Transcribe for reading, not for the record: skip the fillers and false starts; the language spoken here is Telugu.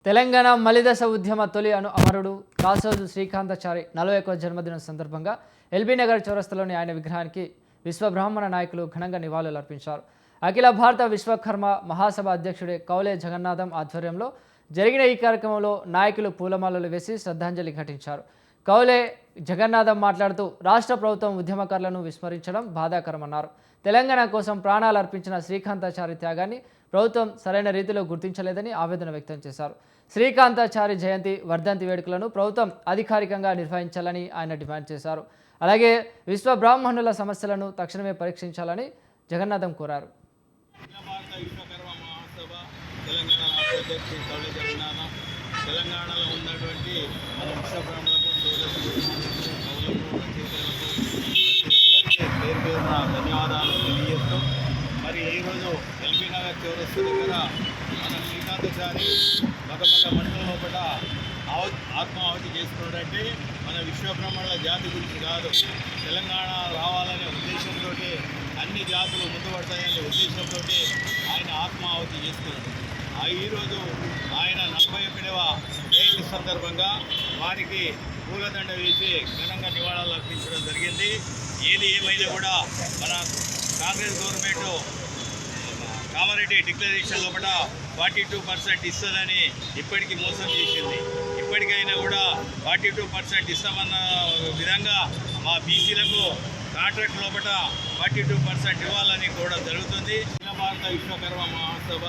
తెలంగాణ మలిదశ ఉద్యమ తొలి అమరుడు కాసోజు శ్రీకాంతాచారి 41వ జన్మదినం సందర్భంగా ఎల్బీ నగర్ చౌరస్తాలోని ఆయన విగ్రహానికి విశ్వబ్రాహ్మణ నాయకులు ఘనంగా నివాళులర్పించారు. అఖిల భారత విశ్వకర్మ మహాసభ అధ్యక్షుడు కౌలే జగన్నాథం ఆధ్వర్యంలో జరిగిన ఈ కార్యక్రమంలో నాయకులు పూలమాలలు వేసి శ్రద్ధాంజలి ఘటించారు. కౌలే జగన్నాథం మాట్లాడుతూ రాష్ట్ర ప్రభుత్వం ఉద్యమకారులను విస్మరించడం బాధాకరమన్నారు. తెలంగాణ కోసం ప్రాణాలు అర్పించిన శ్రీకాంతాచారి త్యాగాన్ని ప్రభుత్వం సరైన రీతిలో గుర్తించలేదని ఆవేదన వ్యక్తం చేశారు. శ్రీకాంతాచారి జయంతి వర్ధంతి వేడుకలను ప్రభుత్వం అధికారికంగా నిర్వహించాలని ఆయన డిమాండ్ చేశారు. అలాగే విశ్వ బ్రాహ్మణుల సమస్యలను తక్షణమే పరీక్షించాలని జగన్నాథం కోరారు. తెలంగాణలో ఉన్నటువంటి మన విశ్వబ్రాహ్మణులకు పేరు పేరున ధన్యవాదాలు తెలియజేస్తూ మరి ఈరోజు ఎల్బీ నగర్ చౌరస్తా దగ్గర మన శ్రీకాంతాచారి పక్క మండలం లోపల ఆత్మాహుతి చేసుకున్నాడంటే మన విశ్వబ్రాహ్మణుల జాతి గురించి కాదు, తెలంగాణ రావాలనే ఉద్దేశంతో అన్ని జాతులు ముందుపడతాయనే ఉద్దేశంతో ఆయన ఆత్మాహుతి చేసుకున్నాడు. ఈరోజు ఆయన 41వ జయంతి సందర్భంగా వారికి పూలదండ వేసి ఘనంగా నివాళులు అర్పించడం జరిగింది. ఏది ఏమైనా కూడా మన కాంగ్రెస్ గవర్నమెంట్ కామారెడ్డి డిక్లరేషన్ లోపల 42% ఇస్తుందని ఇప్పటికీ మోసం చేసింది. ఇప్పటికైనా కూడా 42% ఇస్తామన్న విధంగా మా బీసీలకు కాంట్రాక్ట్ లోపల 42% ఇవ్వాలని కూడా జరుగుతుంది. అఖిల భారత విశ్వకర్మ మహాసభ